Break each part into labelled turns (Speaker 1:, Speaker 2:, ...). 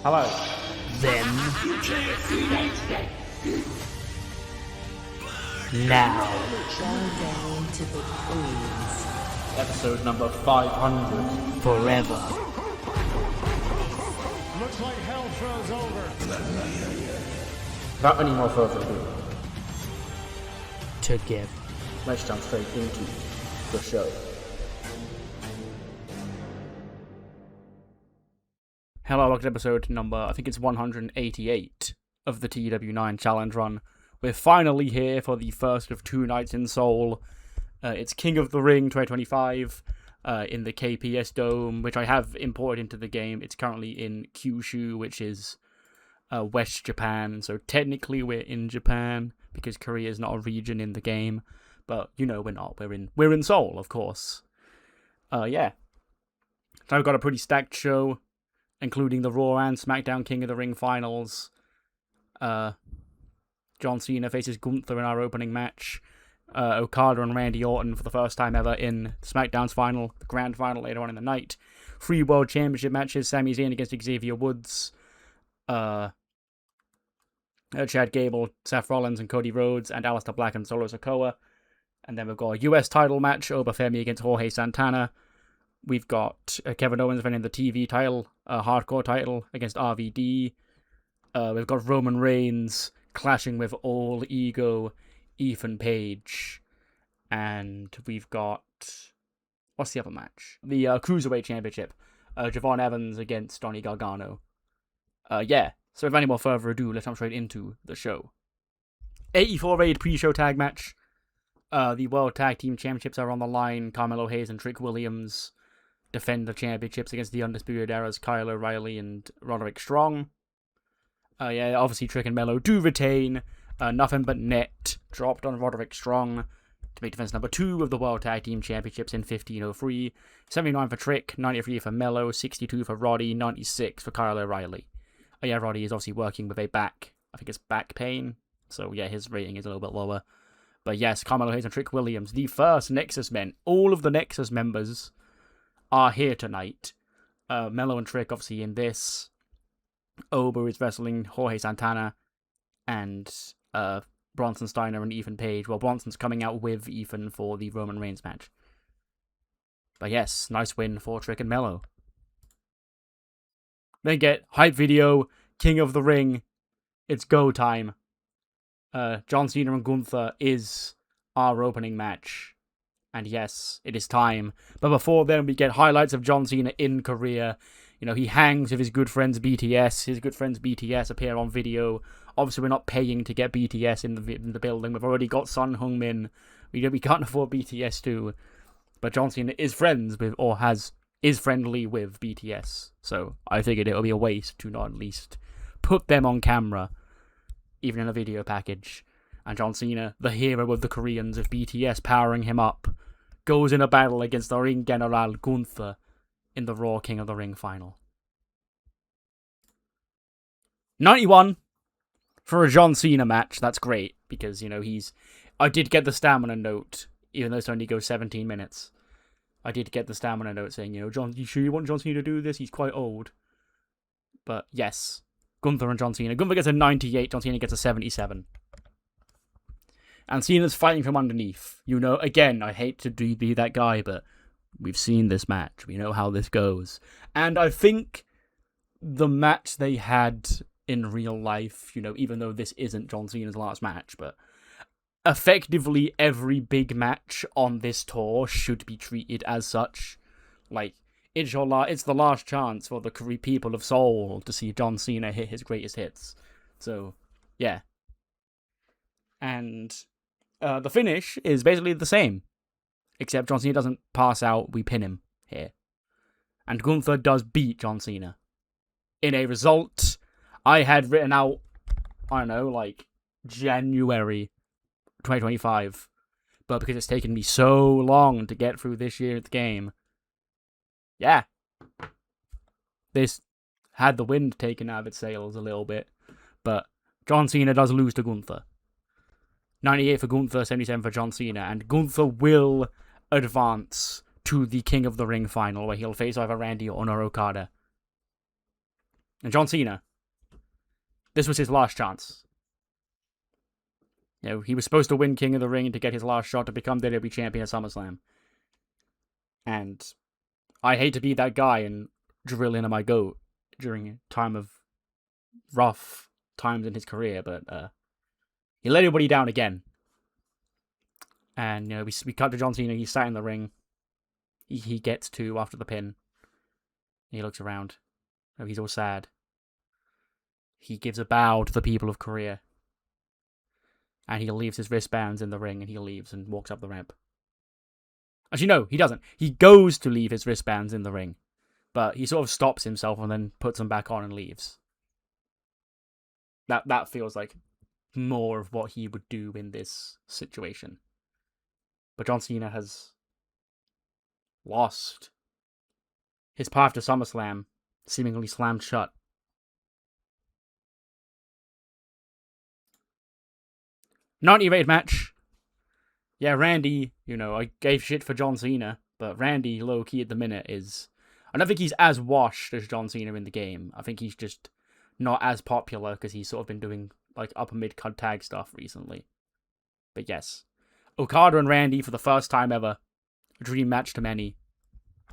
Speaker 1: Hello.
Speaker 2: Then, now,
Speaker 3: Countdown to the queens.
Speaker 1: Episode number 500.
Speaker 2: forever.
Speaker 4: Looks like hell froze over.
Speaker 1: Without any more further ado,
Speaker 2: Together.
Speaker 1: let's jump straight into the show. Hello, welcome to episode number, I think it's 188 of the TEW9 Challenge Run. We're finally here for the first of two nights in Seoul. It's King of the Ring 2025 in the KPS Dome, which I have imported into the game. It's currently in Kyushu, which is West Japan. So technically we're in Japan because Korea is not a region in the game. But you know we're not. We're in Seoul, of course. Yeah. So I've got a pretty stacked show, including the Raw and SmackDown King of the Ring finals. John Cena faces Gunther in our opening match. Okada and Randy Orton for the first time ever in SmackDown's final, the grand final later on in the night. 3 World Championship matches, Sami Zayn against Xavier Woods. Chad Gable, Seth Rollins and Cody Rhodes, and Aleister Black and Solo Sikoa. And then we've got a US title match, Obafemi against Jorge Santana. We've got Kevin Owens defending the TV title, hardcore title against RVD. We've got Roman Reigns clashing with All Ego Ethan Page. And we've got... what's the other match? The Cruiserweight Championship. Javon Evans against Donnie Gargano. Yeah. So without any more further ado, let's jump straight into the show. 84 raid pre-show tag match. The World Tag Team Championships are on the line. Carmelo Hayes and Trick Williams defend the championships against the Undisputed Era's Kyle O'Reilly and Roderick Strong. Yeah, obviously Trick and Melo do retain. Nothing but net dropped on Roderick Strong to make defense number 2 of the World Tag Team Championships in 1503. 79 for Trick, 93 for Melo, 62 for Roddy, 96 for Kyle O'Reilly. Yeah, Roddy is obviously working with a back, I think it's back pain. So yeah, his rating is a little bit lower. But yes, Carmelo Hayes and Trick Williams, the first Nexus men. All of the Nexus members are here tonight. Melo and Trick obviously in this. Oba is wrestling Jorge Santana and Bronson Steiner and Ethan Page. Well, Bronson's coming out with Ethan for the Roman Reigns match. But yes, nice win for Trick and Melo. Then get hype video, King of the Ring. It's go time. John Cena and Gunther is our opening match. And yes, it is time. But before then, we get highlights of John Cena in Korea. You know, he hangs with his good friends BTS. His good friends BTS appear on video. Obviously, we're not paying to get BTS in the building. We've already got Sun Heung-min. We can't afford BTS too. But John Cena is friends with, or is friendly with BTS. So I figured it would be a waste to not at least put them on camera, even in a video package. And John Cena, the hero of the Koreans, with BTS powering him up, goes in a battle against the Ring General Gunther in the Raw King of the Ring final. 91 for a John Cena match. That's great, because, you know, I did get the stamina note, even though it's only goes 17 minutes. I did get the stamina note saying, you know, John, you sure you want John Cena to do this? He's quite old. But yes, Gunther and John Cena. Gunther gets a 98, John Cena gets a 77. And Cena's fighting from underneath. You know, again, I hate to be that guy, but we've seen this match. We know how this goes. And I think the match they had in real life, you know, even though this isn't John Cena's last match, but effectively every big match on this tour should be treated as such. Like, it's the last chance for the people of Seoul to see John Cena hit his greatest hits. So, yeah. And the finish is basically the same. Except John Cena doesn't pass out, we pin him here. And Gunther does beat John Cena. In a result I had written out, I don't know, like January 2025. But because it's taken me so long to get through this year's game, yeah. This had the wind taken out of its sails a little bit. But John Cena does lose to Gunther. 98 for Gunther, 77 for John Cena. And Gunther will advance to the King of the Ring final, where he'll face either Randy Orton or Okada. And John Cena, this was his last chance. You know, he was supposed to win King of the Ring to get his last shot to become WWE Champion at SummerSlam. And I hate to be that guy and drill into my goat during a time of rough times in his career, but he let everybody down again. And, you know, we cut to John Cena, he's sat in the ring. He gets to after the pin. He looks around. Oh, he's all sad. He gives a bow to the people of Korea. And he leaves his wristbands in the ring, and he leaves and walks up the ramp. Actually, no, he doesn't. He goes to leave his wristbands in the ring. But he sort of stops himself and then puts them back on and leaves. That feels like more of what he would do in this situation. But John Cena has lost. His path to SummerSlam seemingly slammed shut. Not an E-rated match. Yeah, Randy, you know, I gave shit for John Cena, but Randy, low-key at the minute, is... I don't think he's as washed as John Cena in the game. I think he's just not as popular because he's sort of been doing, like, upper mid-card tag stuff recently. But yes. Okada and Randy, for the first time ever, a dream match to many.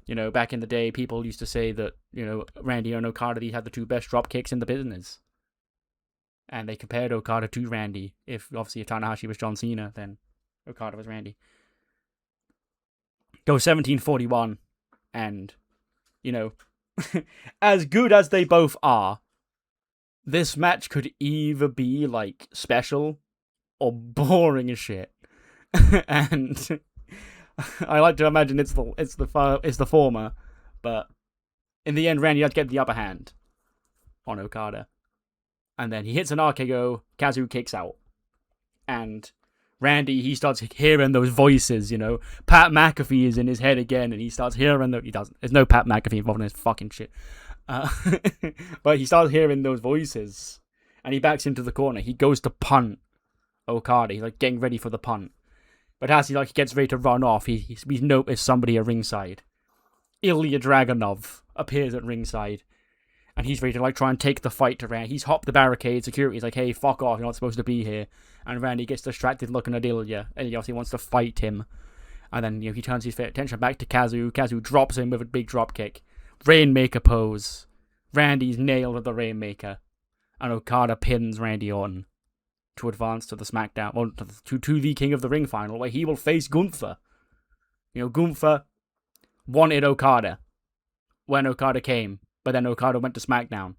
Speaker 1: You know, back in the day, people used to say that, you know, Randy and Okada, they had the two best drop kicks in the business. And they compared Okada to Randy. If Tanahashi was John Cena, then Okada was Randy. Go 1741, and, you know, as good as they both are, this match could either be, like, special or boring as shit. And I like to imagine it's the former, but in the end, Randy had to get the upper hand on Okada. And then he hits an RKO, Kazu kicks out. And Randy, he starts hearing those voices, you know. Pat McAfee is in his head again, and he starts hearing he doesn't. There's no Pat McAfee involved in this fucking shit. But he starts hearing those voices, and he backs into the corner. He goes to punt Okada. He's, like, getting ready for the punt. But as he gets ready to run off, we notice somebody at ringside. Ilya Dragunov appears at ringside. And he's ready to, like, try and take the fight to Randy. He's hopped the barricade. Security's like, hey, fuck off. You're not supposed to be here. And Randy gets distracted looking at Ilya. Ilya obviously wants to fight him. And then, you know, he turns his attention back to Kazu. Kazu drops him with a big drop kick. Rainmaker pose. Randy's nailed with the Rainmaker. And Okada pins Randy Orton to advance to the SmackDown, well, to the King of the Ring final, where he will face Gunther. You know, Gunther wanted Okada when Okada came, but then Okada went to SmackDown.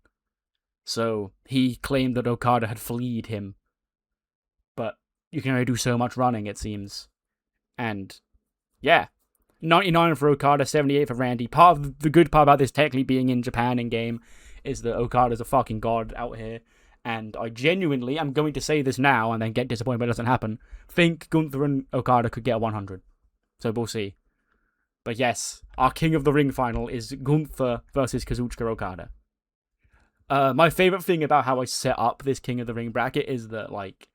Speaker 1: So he claimed that Okada had fleed him. But you can only do so much running, it seems. And, yeah. 99 for Okada, 78 for Randy. Part of the good part about this technically being in Japan in-game is that Okada's a fucking god out here. And I genuinely, I'm going to say this now and then get disappointed when it doesn't happen, think Gunther and Okada could get 100. So we'll see. But yes, our King of the Ring final is Gunther versus Kazuchika Okada. My favourite thing about how I set up this King of the Ring bracket is that, like,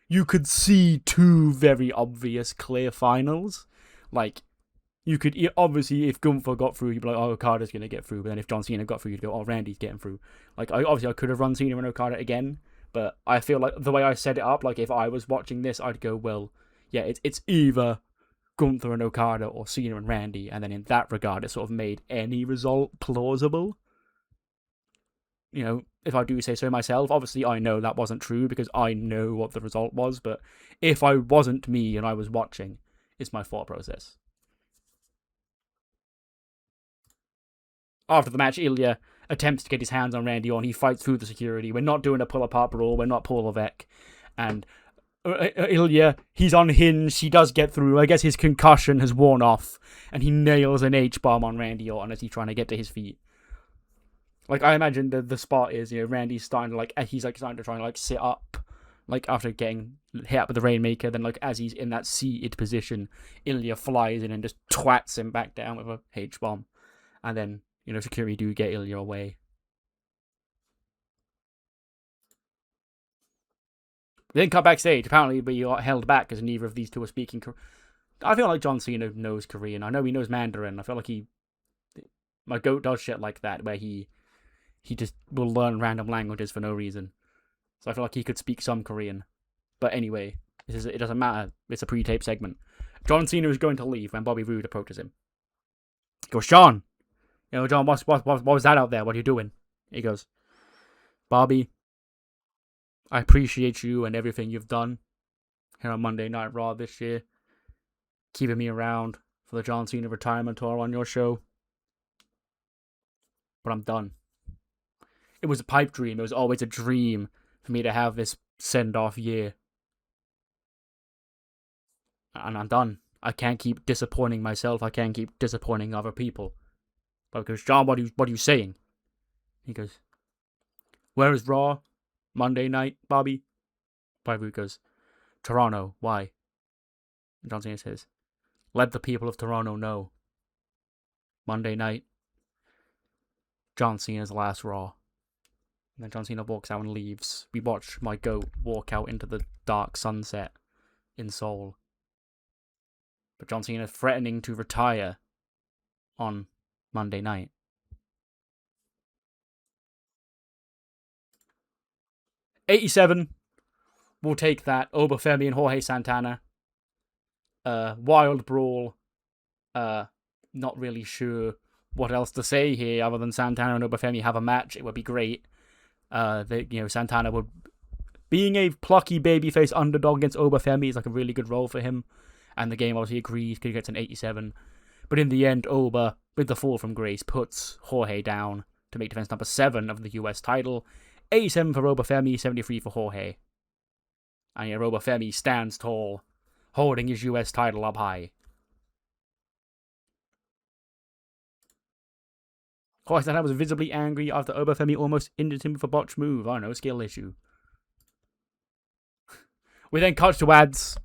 Speaker 1: you could see two very obvious clear finals. Like, you could, obviously, if Gunther got through, you'd be like, oh, Okada's going to get through. But then if John Cena got through, you'd go, oh, Randy's getting through. Like, I could have run Cena and Okada again. But I feel like the way I set it up, like, if I was watching this, I'd go, well, yeah, it's either Gunther and Okada or Cena and Randy. And then in that regard, it sort of made any result plausible. You know, if I do say so myself, obviously I know that wasn't true because I know what the result was. But if I wasn't me and I was watching, it's my thought process. After the match, Ilya attempts to get his hands on Randy Orton. He fights through the security. We're not doing a pull-apart brawl. We're not Paul Levesque. And Ilya, he's unhinged. He does get through. I guess his concussion has worn off. And he nails an H-bomb on Randy Orton as he's trying to get to his feet. Like, I imagine the spot is, you know, Randy's starting to, like, he's, like, starting to try and, like, sit up. Like, after getting hit up with the Rainmaker. Then, like, as he's in that seated position, Ilya flies in and just twats him back down with a H-bomb. And then, you know, security do get Ilya away. Then cut backstage. Apparently we got held back because neither of these two are speaking. I feel like John Cena knows Korean. I know he knows Mandarin. I feel like my goat does shit like that, where he he just will learn random languages for no reason. So I feel like he could speak some Korean. But anyway, it doesn't matter. It's a pre-tape segment. John Cena is going to leave when Bobby Roode approaches him. He goes, John, John, what was that out there? What are you doing? He goes, Bobby, I appreciate you and everything you've done here on Monday Night Raw this year, keeping me around for the John Cena retirement tour on your show. But I'm done. It was a pipe dream. It was always a dream for me to have this send-off year. And I'm done. I can't keep disappointing myself. I can't keep disappointing other people. But goes, John, what are you saying? He goes, where is Raw? Monday night, Bobby? Bobby goes, Toronto. Why? And John Cena says, let the people of Toronto know. Monday night, John Cena's last Raw. And then John Cena walks out and leaves. We watch my goat walk out into the dark sunset in Seoul. But John Cena threatening to retire on Monday night. '87. We'll take that. Obafemi and Jorge Santana. Wild brawl. Not really sure what else to say here other than Santana and Obafemi have a match. It would be great. Santana would, being a plucky babyface underdog against Obafemi is like a really good role for him. And the game obviously agrees because he gets an 87. But in the end, Oba, with the fall from grace, puts Jorge down to make defense number 7 of the US title. 87 for Obafemi, 73 for Jorge. And Obafemi stands tall, holding his US title up high. Jorge Santana was visibly angry after Obafemi almost injured him with a botched move. I don't know, skill issue. We then cut to ads.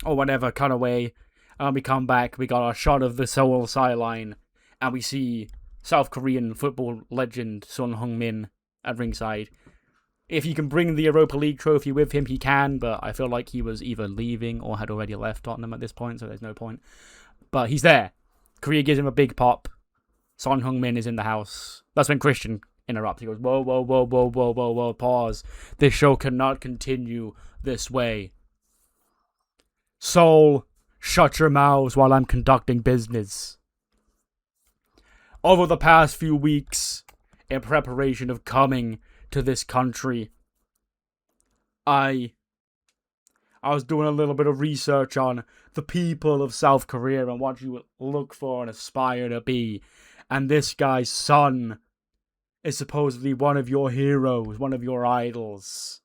Speaker 1: Or whatever, cut away. And we come back, we got a shot of the Seoul sideline. And we see South Korean football legend Son Heung-min at ringside. If he can bring the Europa League trophy with him, he can. But I feel like he was either leaving or had already left Tottenham at this point. So there's no point. But he's there. Korea gives him a big pop. Son Heung-min is in the house. That's when Christian interrupts. He goes, whoa, pause. This show cannot continue this way. Seoul, shut your mouths while I'm conducting business. Over the past few weeks, in preparation of coming to this country, I was doing a little bit of research on the people of South Korea and what you look for and aspire to be. And this guy's son is supposedly one of your heroes, one of your idols.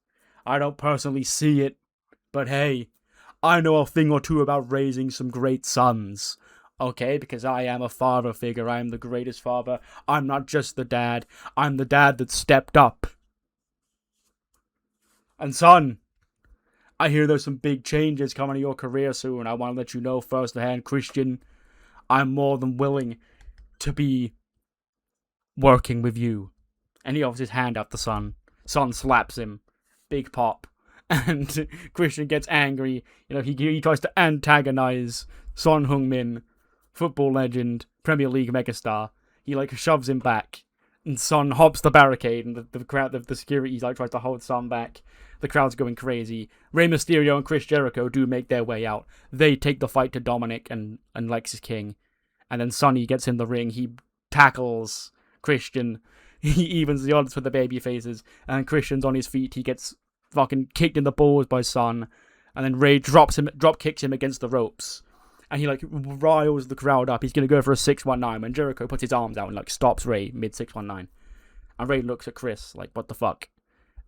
Speaker 1: I don't personally see it, but hey, I know a thing or two about raising some great sons. Okay, because I am a father figure. I am the greatest father. I'm not just the dad. I'm the dad that stepped up. And son, I hear there's some big changes coming to your career soon. I want to let you know firsthand, Christian, I'm more than willing to be working with you. And he offers his hand at the son. Son slaps him. Big pop. And Christian gets angry. He tries to antagonize Son Heung-min, football legend, Premier League megastar. He shoves him back, and Son hops the barricade, and the crowd, the security tries to hold Son back. The crowd's going crazy. Rey Mysterio and Chris Jericho do make their way out. They take the fight to Dominic and Lexis King, and then Sonny gets in the ring. He tackles Christian. He evens the odds for the baby faces, and Christian's on his feet. He gets fucking kicked in the balls by Son, and then Ray drop kicks him against the ropes, and he riles the crowd up. He's gonna go for a 619 when Jericho puts his arms out and stops Ray mid 619, and Ray looks at Chris what the fuck,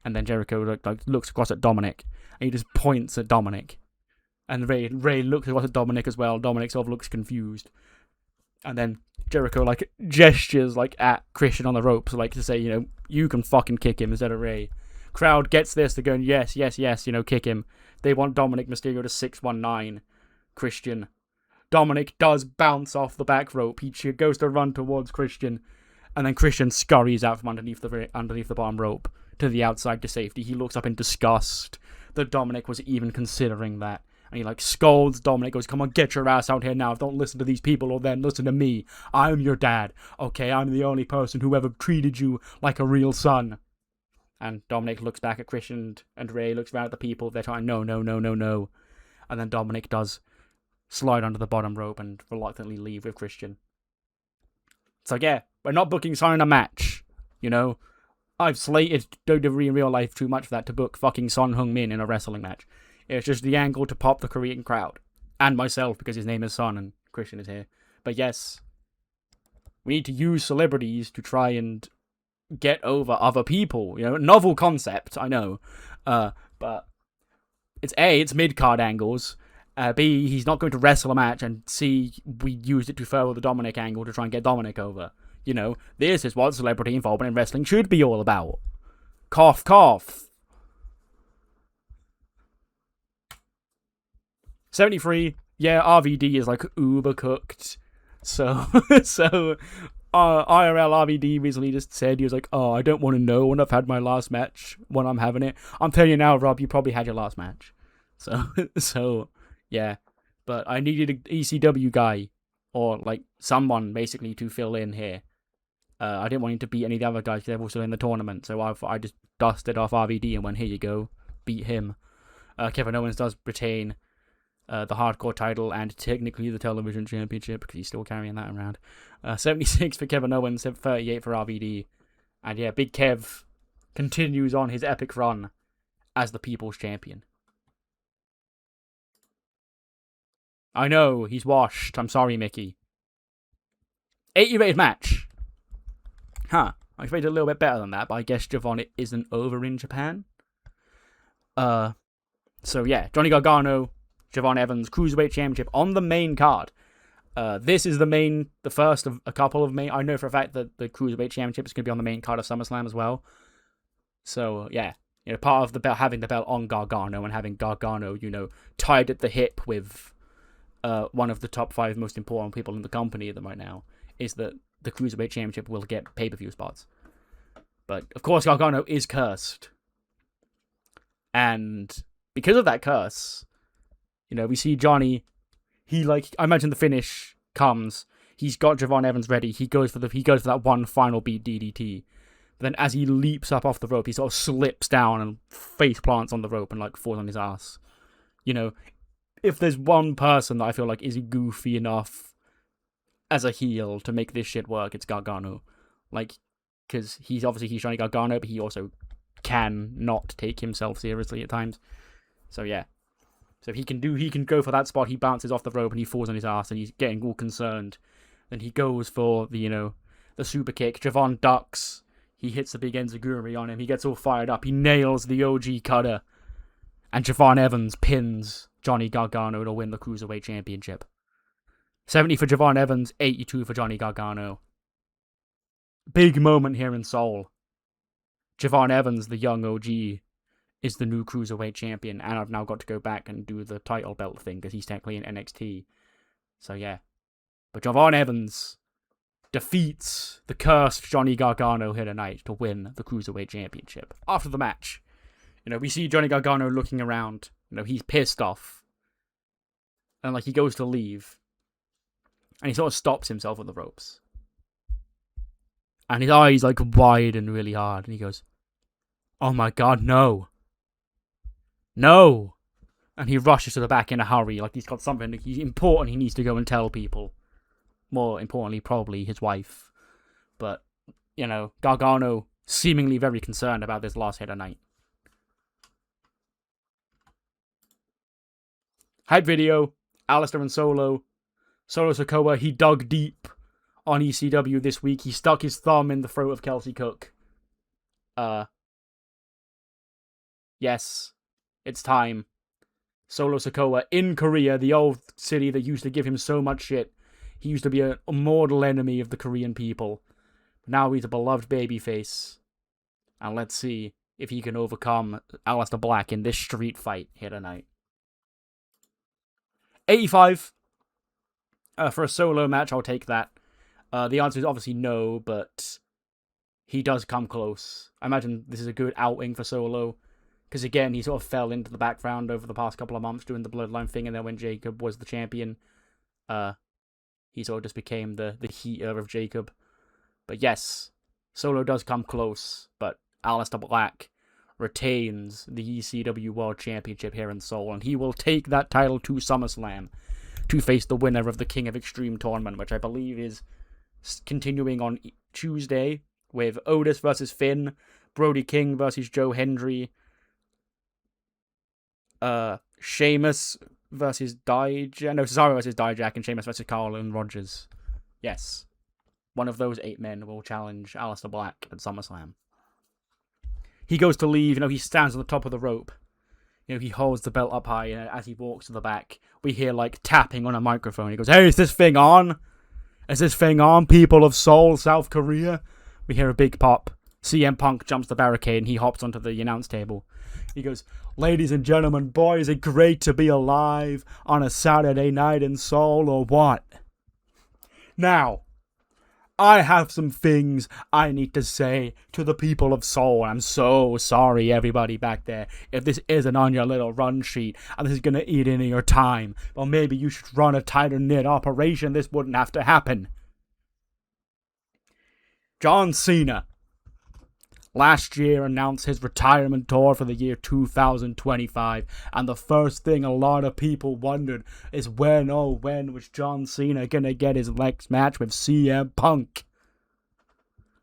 Speaker 1: and then Jericho looks across at Dominic, and he just points at Dominic, and Ray looks across at Dominic as well. Dominic sort of looks confused, and then Jericho gestures at Christian on the ropes to say, you can fucking kick him instead of Ray. Crowd gets this, they're going, yes, kick him. They want Dominic Mysterio to 619 Christian. Dominic does bounce off the back rope. He goes to run towards Christian, and then Christian scurries out from underneath the bottom rope to the outside to safety. He looks up in disgust that Dominic was even considering that, And he like scolds Dominic, goes, come on, get your ass out here now. Don't listen to these people or then listen to me. I'm your dad. Okay, I'm the only person who ever treated you like a real son. And Dominic looks back at Christian and Ray looks around at the people. They're trying, no. And then Dominic does slide onto the bottom rope and reluctantly leave with Christian. So yeah, we're not booking Son in a match. You know, I've slated WWE in real life too much for that to book fucking Son Heung-min in a wrestling match. It's just the angle to pop the Korean crowd. And myself, because his name is Son and Christian is here. But yes, we need to use celebrities to try and get over other people. You know, novel concept, I know. But it's mid-card angles. B, he's not going to wrestle a match. And C, we used it to further the Dominic angle to try and get Dominic over. You know, this is what celebrity involvement in wrestling should be all about. Cough, cough. 73, yeah, RVD is like uber cooked. So IRL RVD recently just said, he was like, oh, I don't want to know when I've had my last match, when I'm having it. I'm telling you now, Rob, you probably had your last match. So yeah. But I needed an ECW guy, or like someone basically to fill in here. I didn't want him to beat any of the other guys because they're also in the tournament. So I just dusted off RVD and went, here you go, beat him. Kevin Owens does retain the hardcore title and technically the television championship because he's still carrying that around. 76 for Kevin Owens, 38 for RVD. And yeah, Big Kev continues on his epic run as the People's Champion. I know, he's washed. I'm sorry, Mickey. 80 rated match. Huh. I expected a little bit better than that, but I guess Javon isn't over in Japan. So yeah, Johnny Gargano, Javon Evans, Cruiserweight Championship on the main card. This is the first of a couple of main. I know for a fact that the Cruiserweight Championship is going to be on the main card of SummerSlam as well. So yeah, you know, part of the belt, having the belt on Gargano and having Gargano, you know, tied at the hip with one of the top 5 most important people in the company at the right now, is that the Cruiserweight Championship will get pay-per-view spots. But of course, Gargano is cursed, and because of that curse, you know, we see Johnny. I imagine the finish comes. He's got Javon Evans ready. He goes for that one final beat DDT. But then as he leaps up off the rope, he sort of slips down and face plants on the rope and like falls on his ass. You know, if there's one person that I feel like is goofy enough as a heel to make this shit work, it's Gargano. Like, because he's Johnny Gargano, but he also can not take himself seriously at times. So yeah. So he can go for that spot, he bounces off the rope and he falls on his ass and he's getting all concerned. Then he goes for the super kick. Javon ducks. He hits the big enziguri on him. He gets all fired up. He nails the OG cutter. And Javon Evans pins Johnny Gargano to win the Cruiserweight Championship. 70 for Javon Evans, 82 for Johnny Gargano. Big moment here in Seoul. Javon Evans, the young OG, is the new Cruiserweight Champion, and I've now got to go back and do the title belt thing, because he's technically in NXT. So yeah. But Javon Evans defeats the cursed Johnny Gargano here tonight to win the Cruiserweight Championship. After the match, you know, we see Johnny Gargano looking around. You know, he's pissed off. And like, he goes to leave. And he sort of stops himself on the ropes. And his eyes like widen really hard. And he goes, oh my god, no. No! And he rushes to the back in a hurry. Like he's got something he's important he needs to go and tell people. More importantly, probably his wife. But, you know, Gargano seemingly very concerned about this last hit of night. Hype video. Alistair and Solo. Solo Sikoa, he dug deep on ECW this week. He stuck his thumb in the throat of Kelsey Cook. Yes, it's time. Solo Sikoa in Korea, the old city that used to give him so much shit. He used to be a mortal enemy of the Korean people. Now he's a beloved babyface. And let's see if he can overcome Aleister Black in this street fight here tonight. 85. For a solo match, I'll take that. The answer is obviously no, but he does come close. I imagine this is a good outing for Solo. Because again, he sort of fell into the background over the past couple of months doing the Bloodline thing, and then when Jacob was the champion, he sort of just became the heater of Jacob. But yes, Solo does come close, but Aleister Black retains the ECW World Championship here in Seoul, and he will take that title to SummerSlam to face the winner of the King of Extreme tournament, which I believe is continuing on Tuesday with Otis versus Finn, Brody King versus Joe Hendry, Sheamus versus Cesaro versus Dijak, and Sheamus versus Kylan Rodgers. Yes. One of those 8 men will challenge Aleister Black at SummerSlam. He goes to leave, he stands on the top of the rope. He holds the belt up high, and as he walks to the back, we hear, tapping on a microphone. He goes, "Hey, is this thing on? Is this thing on, people of Seoul, South Korea?" We hear a big pop. CM Punk jumps the barricade, and he hops onto the announce table. He goes, "Ladies and gentlemen, boy, is it great to be alive on a Saturday night in Seoul, or what? Now, I have some things I need to say to the people of Seoul. I'm so sorry, everybody back there, if this isn't on your little run sheet and this is going to eat into your time. Well, maybe you should run a tighter-knit operation. This wouldn't have to happen." John Cena last year announced his retirement tour for the year 2025, and the first thing a lot of people wondered is when was John Cena gonna get his next match with CM Punk?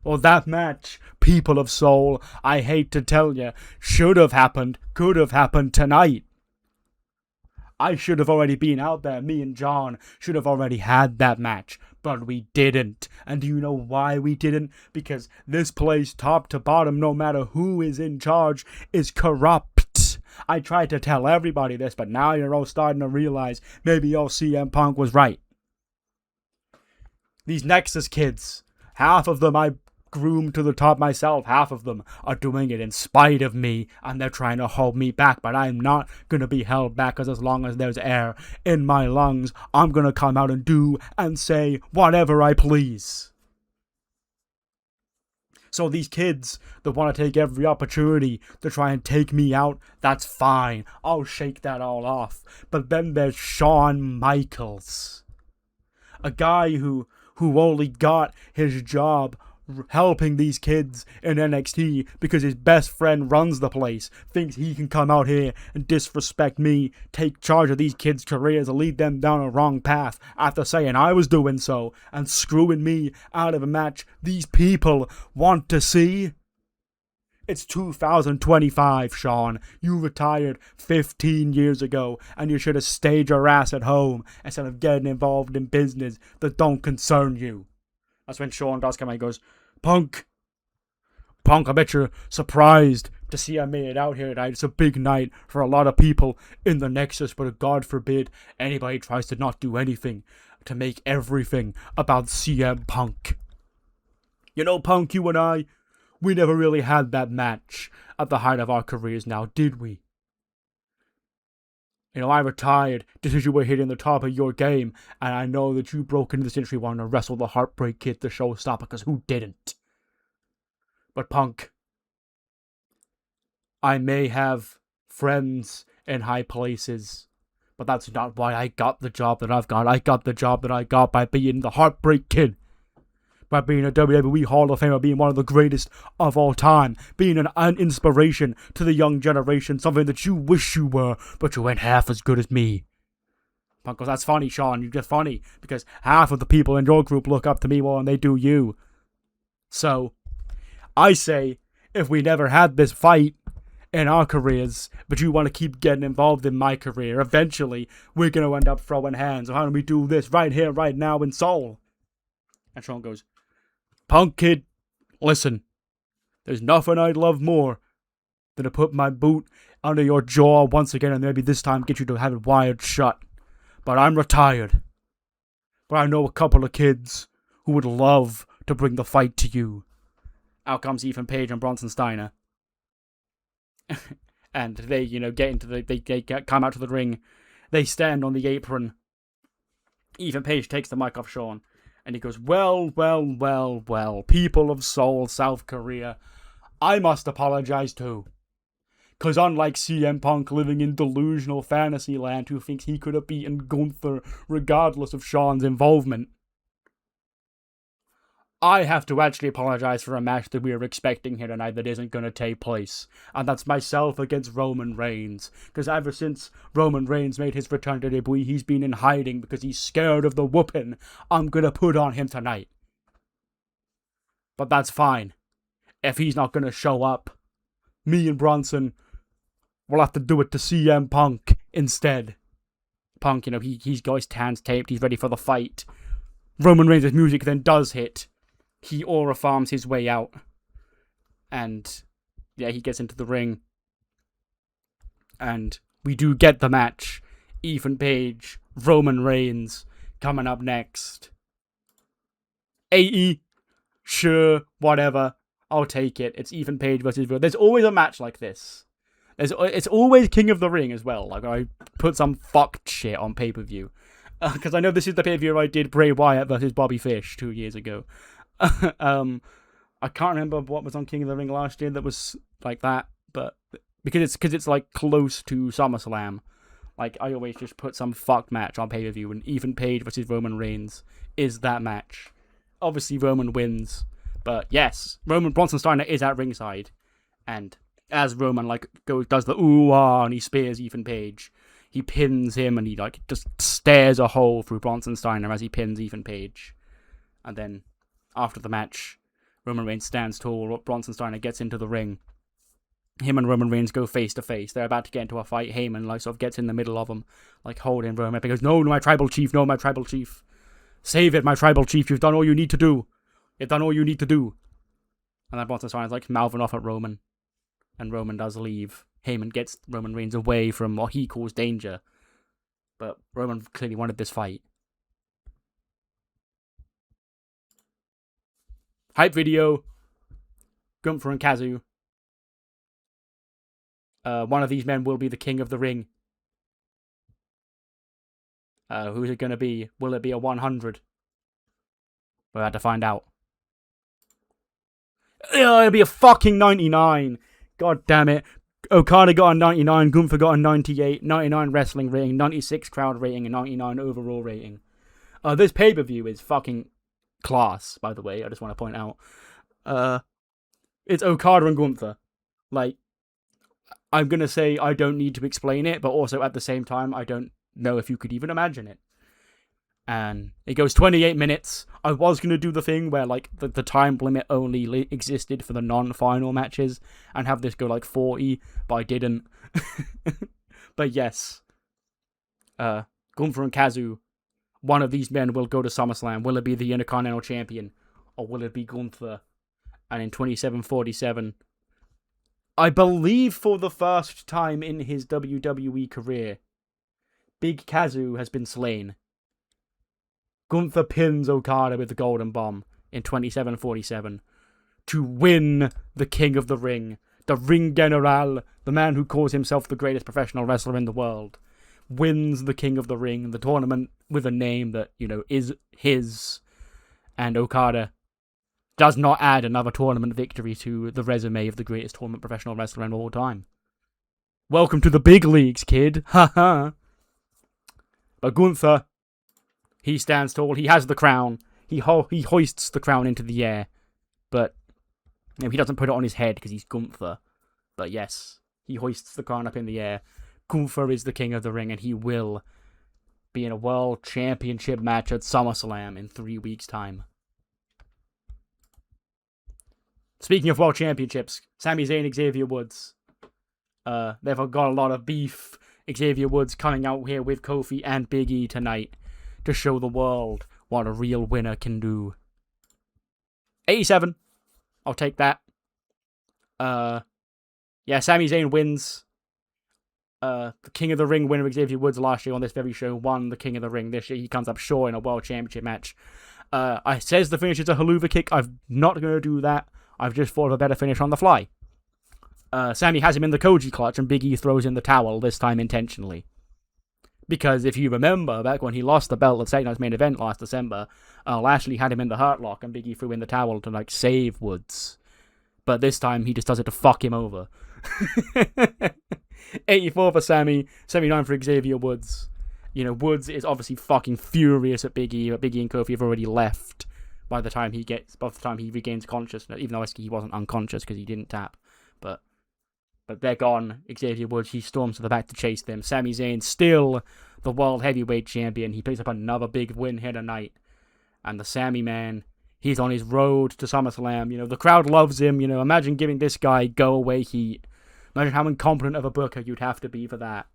Speaker 1: Well, that match, people of Seoul, I hate to tell you, should have happened, could have happened tonight. I should have already been out there. Me and John should have already had that match. But we didn't. And do you know why we didn't? Because this place, top to bottom, no matter who is in charge, is corrupt. I tried to tell everybody this, but now you're all starting to realize maybe old CM Punk was right. These Nexus kids, half of them I groomed to the top myself, half of them are doing it in spite of me, and they're trying to hold me back, but I'm not going to be held back, because as long as there's air in my lungs, I'm going to come out and do and say whatever I please. So these kids that want to take every opportunity to try and take me out, that's fine. I'll shake that all off. But then there's Shawn Michaels, a guy who only got his job helping these kids in NXT because his best friend runs the place, thinks he can come out here and disrespect me, take charge of these kids' careers and lead them down a wrong path after saying I was doing so, and screwing me out of a match these people want to see. It's 2025, Sean. You retired 15 years ago, and you should have stayed your ass at home instead of getting involved in business that don't concern you. That's when Sean does come out and goes, Punk, I bet you're surprised to see I made it out here tonight. It's a big night for a lot of people in the Nexus, but God forbid anybody tries to not do anything to make everything about CM Punk. You know, Punk, you and I, we never really had that match at the height of our careers now, did we? You know, I retired just as you were hitting the top of your game, and I know that you broke into this industry wanting to wrestle the Heartbreak Kid, the showstopper, because who didn't? But Punk, I may have friends in high places, but that's not why I got the job that I've got. I got the job that I got by being the Heartbreak Kid, by being a WWE Hall of Famer, being one of the greatest of all time, being an inspiration to the young generation, something that you wish you were, but you ain't half as good as me. Punk goes, that's funny, Sean, you're just funny, because half of the people in your group look up to me more than they do you. So, I say, if we never had this fight in our careers, but you want to keep getting involved in my career, eventually, we're going to end up throwing hands. So how do we do this right here, right now in Seoul? And Sean goes, Punk kid, listen, there's nothing I'd love more than to put my boot under your jaw once again and maybe this time get you to have it wired shut. But I'm retired. But I know a couple of kids who would love to bring the fight to you. Out comes Ethan Page and Bronson Steiner. And they, get into they come out to the ring. They stand on the apron. Ethan Page takes the mic off Sean. And he goes, well, people of Seoul, South Korea, I must apologize too. Because unlike CM Punk living in delusional fantasy land who thinks he could have beaten Gunther regardless of Shawn's involvement, I have to actually apologize for a match that we were expecting here tonight that isn't going to take place. And that's myself against Roman Reigns. Because ever since Roman Reigns made his return to WWE, he's been in hiding because he's scared of the whooping I'm going to put on him tonight. But that's fine. If he's not going to show up, me and Bronson will have to do it to CM Punk instead. Punk, he's got his hands taped, he's ready for the fight. Roman Reigns' music then does hit. He aura farms his way out. And, yeah, he gets into the ring. And we do get the match. Ethan Page, Roman Reigns, coming up next. 80, sure, whatever. I'll take it. It's Ethan Page versus Ruca. There's always a match like this. It's always King of the Ring as well. Like, I put some fucked shit on pay-per-view. Because I know this is the pay-per-view I did Bray Wyatt versus Bobby Fish 2 years ago. I can't remember what was on King of the Ring last year that was like that, but because it's like close to SummerSlam, like I always just put some fucked match on pay-per-view, and Ethan Page versus Roman Reigns is that match. Obviously Roman wins, but yes, Bronson Steiner is at ringside, and as Roman does the ooh-ah and he spears Ethan Page, he pins him and he just stares a hole through Bronson Steiner as he pins Ethan Page, and then after the match, Roman Reigns stands tall, Bronson Steiner gets into the ring. Him and Roman Reigns go face to face. They're about to get into a fight. Heyman sort of gets in the middle of them, holding Roman up. He goes, no, my tribal chief, no, my tribal chief. Save it, my tribal chief, you've done all you need to do. You've done all you need to do. And then Bronson Steiner's mouthing off at Roman. And Roman does leave. Heyman gets Roman Reigns away from what he calls danger. But Roman clearly wanted this fight. Hype video. Gunther and Kazu. One of these men will be the king of the ring. Who's it going to be? Will it be a 100? We'll have to find out. It'll be a fucking 99. God damn it. Okada got a 99, Gunther got a 98, 99 wrestling rating, 96 crowd rating, and 99 overall rating. This pay-per-view is fucking class, by the way, I just want to point out. It's Okada and Gunther. I'm going to say I don't need to explain it, but also at the same time, I don't know if you could even imagine it. And it goes 28 minutes. I was going to do the thing where, the time limit only existed for the non-final matches and have this go 40, but I didn't. But yes. Gunther and Kazu, one of these men will go to SummerSlam. Will it be the Intercontinental Champion? Or will it be Gunther? And in 27:47, I believe for the first time in his WWE career, Big Kazu has been slain. Gunther pins Okada with the Golden Bomb in 27:47 to win the King of the Ring. The Ring General, the man who calls himself the greatest professional wrestler in the world, wins the King of the Ring, the tournament with a name that, is his. And Okada does not add another tournament victory to the resume of the greatest tournament professional wrestler in all time. Welcome to the big leagues, kid. Haha. But Gunther, he stands tall. He has the crown. He hoists the crown into the air. But he doesn't put it on his head because he's Gunther. But yes, he hoists the crown up in the air. Gunther is the King of the Ring, and he will be in a World Championship match at SummerSlam in 3 weeks' time. Speaking of World Championships, Sami Zayn, Xavier Woods. They've got a lot of beef. Xavier Woods coming out here with Kofi and Big E tonight to show the world what a real winner can do. 87. I'll take that. Yeah, Sami Zayn wins. The King of the Ring winner Xavier Woods last year on this very show won the King of the Ring. This year he comes up short in a World Championship match. I says the finish is a haluva kick. I'm not going to do that. I've just thought of a better finish on the fly. Sami has him in the Koji clutch and Big E throws in the towel, this time intentionally. Because if you remember, back when he lost the belt at Saturday Night's Main Event last December, Lashley had him in the Hurt Lock and Big E threw in the towel to save Woods. But this time, he just does it to fuck him over. 84 for Sammy, 79 for Xavier Woods. You know, Woods is obviously fucking furious at Big E, but Big E and Kofi have already left by the time he regains consciousness, even though he wasn't unconscious because he didn't tap. But they're gone. Xavier Woods, he storms to the back to chase them. Sami Zayn, still the World Heavyweight Champion. He picks up another big win here tonight. And the Sami man, he's on his road to SummerSlam. You know, the crowd loves him. You know, imagine giving this guy go-away heat. Imagine how incompetent of a booker you'd have to be for that.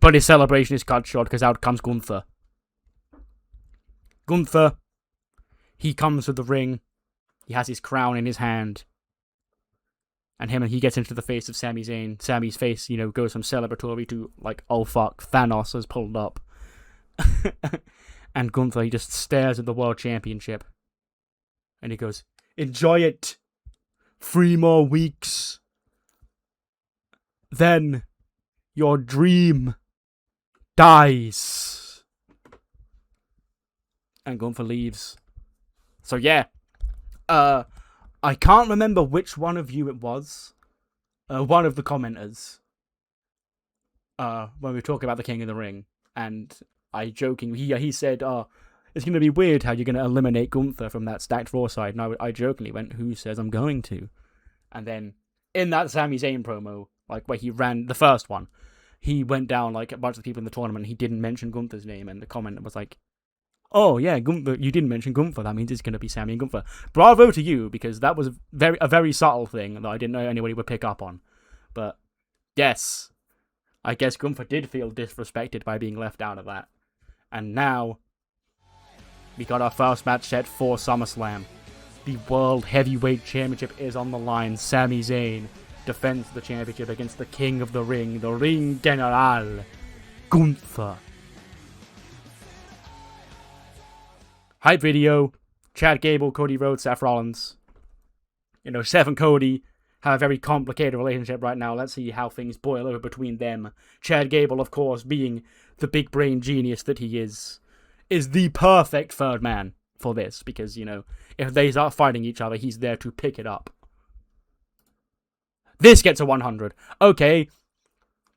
Speaker 1: But his celebration is cut short because out comes Gunther. Gunther, he comes to the ring. He has his crown in his hand. And he gets into the face of Sami Zayn. Sami's face, you know, goes from celebratory to like, oh fuck, Thanos has pulled up. And Gunther, he just stares at the World Championship. And he goes, enjoy it. 3 more weeks. Then your dream dies. And Gunther leaves. So yeah. I can't remember which one of you it was. One of the commenters. When we were talking about the King of the Ring. And I jokingly, he said, it's going to be weird how you're going to eliminate Gunther from that stacked Raw side. And I jokingly went, who says I'm going to? And then, in that Sami Zayn promo, like where he ran the first one, he went down like a bunch of people in the tournament. He didn't mention Gunther's name, and the comment was like, "Oh yeah, Gunther, you didn't mention Gunther. That means it's going to be Sami and Gunther." Bravo to you, because that was a very subtle thing that I didn't know anybody would pick up on. But yes, I guess Gunther did feel disrespected by being left out of that. And now we got our first match set for SummerSlam. The World Heavyweight Championship is on the line. Sami Zayn defends the championship against the King of the Ring, the Ring General, Gunther. Hype video, Chad Gable, Cody Rhodes, Seth Rollins. You know, Seth and Cody have a very complicated relationship right now. Let's see how things boil over between them. Chad Gable, of course, being the big brain genius that he is the perfect third man for this, because, you know, if they start fighting each other, he's there to pick it up. This gets a 100. Okay.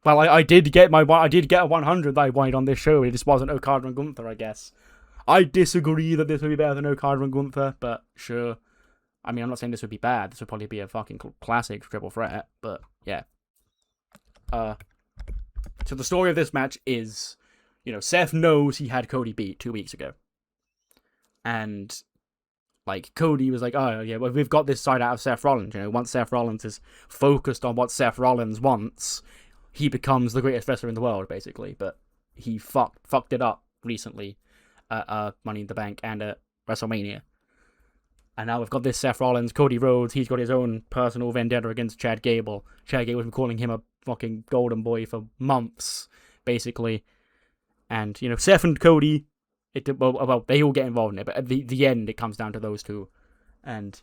Speaker 1: Well, I did get a 100 that I wanted on this show. It just wasn't Okada and Gunther, I guess. I disagree that this would be better than Okada and Gunther, but sure. I mean, I'm not saying this would be bad. This would probably be a fucking classic triple threat, but yeah. So the story of this match is, you know, Seth knows he had Cody beat 2 weeks ago. And like, Cody was like, oh, yeah, well, we've got this side out of Seth Rollins. You know, once Seth Rollins is focused on what Seth Rollins wants, he becomes the greatest wrestler in the world, basically. But he fucked it up recently at Money in the Bank and at WrestleMania. And now we've got this Seth Rollins, Cody Rhodes. He's got his own personal vendetta against Chad Gable. Chad Gable's been calling him a fucking golden boy for months, basically. And, you know, Seth and Cody, they all get involved in it, but at the end, it comes down to those two. And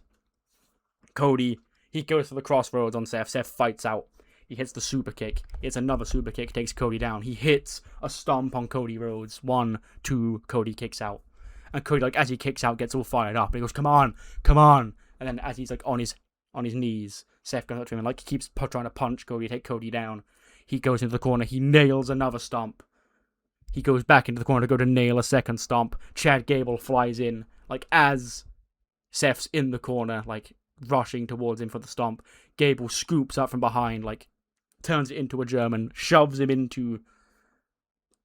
Speaker 1: Cody, he goes for the crossroads on Seth. Seth fights out. He hits the super kick. Hits another super kick, takes Cody down. He hits a stomp on Cody Rhodes. 1, 2, Cody kicks out. And Cody, like, as he kicks out, gets all fired up. And he goes, come on. And then as he's, like, on his knees, Seth goes up to him and, like, he keeps trying to punch Cody, take Cody down. He goes into the corner. He nails another stomp. He goes back into the corner to go to nail a second stomp. Chad Gable flies in, like, as Seth's in the corner, like, rushing towards him for the stomp. Gable scoops up from behind, like, turns it into a German, shoves him into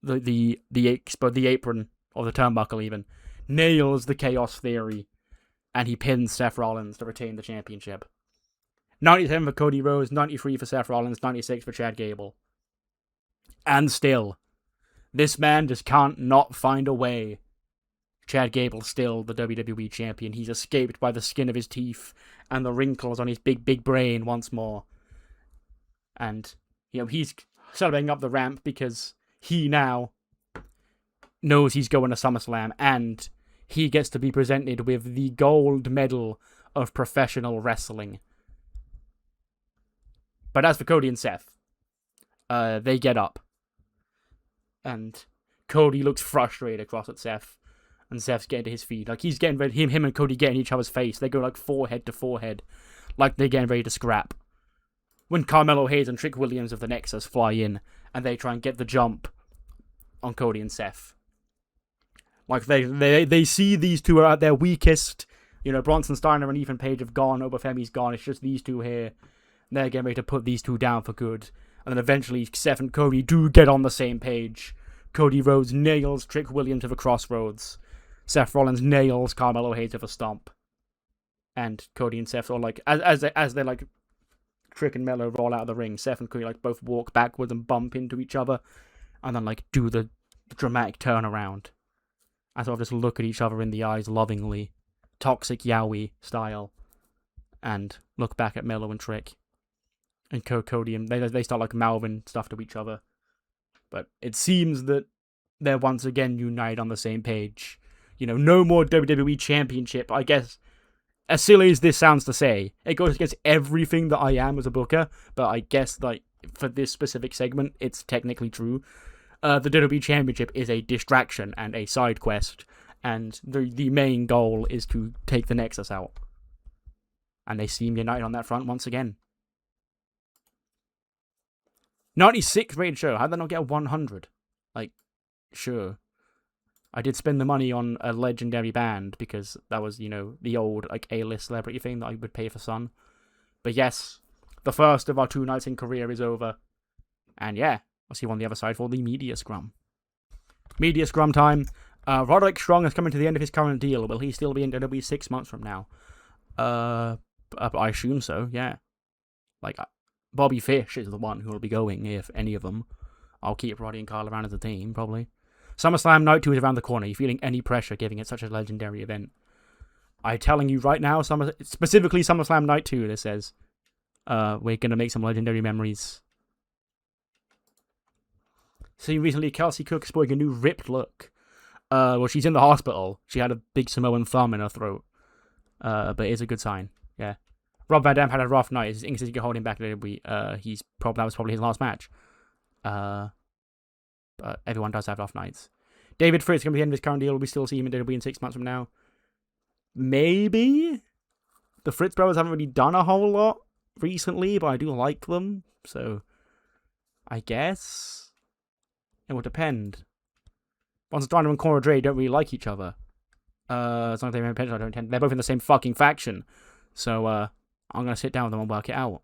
Speaker 1: the apron, or the turnbuckle even, nails the Chaos Theory, and he pins Seth Rollins to retain the championship. 97 for Cody Rhodes, 93 for Seth Rollins, 96 for Chad Gable. And still, this man just can't not find a way. Chad Gable's still the WWE champion. He's escaped by the skin of his teeth and the wrinkles on his big brain once more. And, you know, he's celebrating up the ramp because he now knows he's going to SummerSlam, and he gets to be presented with the gold medal of professional wrestling. But as for Cody and Seth, they get up. And Cody looks frustrated across at Seth. And Seth's getting to his feet. Like, he's getting ready, him and Cody get in each other's face. They go, like, forehead to forehead. Like, they're getting ready to scrap. When Carmelo Hayes and Trick Williams of the Nexus fly in, and they try and get the jump on Cody and Seth. Like, they see these two are at their weakest. You know, Bronson Steiner and Ethan Page have gone, Obafemi's gone, it's just these two here. They're getting ready to put these two down for good. And then eventually, Seth and Cody do get on the same page. Cody Rhodes nails Trick Williams to the crossroads. Seth Rollins nails Carmelo Hayes with a stomp. And Cody and Seth are like, as they like, Trick and Melo roll out of the ring, Seth and Cody like both walk backwards and bump into each other. And then like do the dramatic turnaround. And sort of just look at each other in the eyes lovingly. Toxic Yowie style. And look back at Melo and Trick. And Cody and they start like mouthing stuff to each other. But it seems that they're once again united on the same page. You know, no more WWE Championship. I guess, as silly as this sounds to say, it goes against everything that I am as a booker. But I guess, like, for this specific segment, it's technically true. The WWE Championship is a distraction and a side quest. And the main goal is to take the Nexus out. And they seem united on that front once again. 96 rated show. How'd they not get a 100? Like, sure. I did spend the money on a legendary band because that was, you know, the old, like, A-list celebrity thing that I would pay for Sun. But yes, the first of our 2 nights in Korea is over. And yeah, I'll see you on the other side for the Media Scrum. Media Scrum time. Roderick Strong is coming to the end of his current deal. Will he still be in WWE 6 months from now? I assume so, yeah. Like, Bobby Fish is the one who will be going, if any of them. I'll keep Roddy and Carl around as a team, probably. SummerSlam Night 2 is around the corner. Are you feeling any pressure giving it such a legendary event? I'm telling you right now, specifically SummerSlam Night 2, this says. We're going to make some legendary memories. See, recently, Kelsey Cook is sporting a new ripped look. Well, she's in the hospital. She had a big Samoan thumb in her throat. But it's a good sign, yeah. Rob Van Dam had a rough night. His Inc. says you can hold him back a little bit. That was probably his last match. But everyone does have rough nights. David Fritz going to be the end of his current deal. Will we still see him in WWE in 6 months from now? Maybe. The Fritz brothers haven't really done a whole lot recently, but I do like them. So, I guess it will depend. Once Steiner and Cora Dre don't really like each other. As long as they remain pension, I don't intend. They're both in the same fucking faction. So, I'm going to sit down with them and work it out.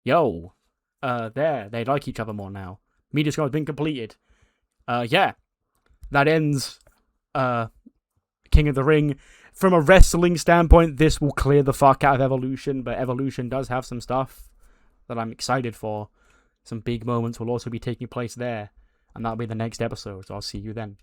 Speaker 1: Yo. They like each other more now. Media Scrum has been completed. Yeah. That ends, King of the Ring. From a wrestling standpoint, this will clear the fuck out of Evolution, but Evolution does have some stuff that I'm excited for. Some big moments will also be taking place there, and that'll be the next episode, so I'll see you then.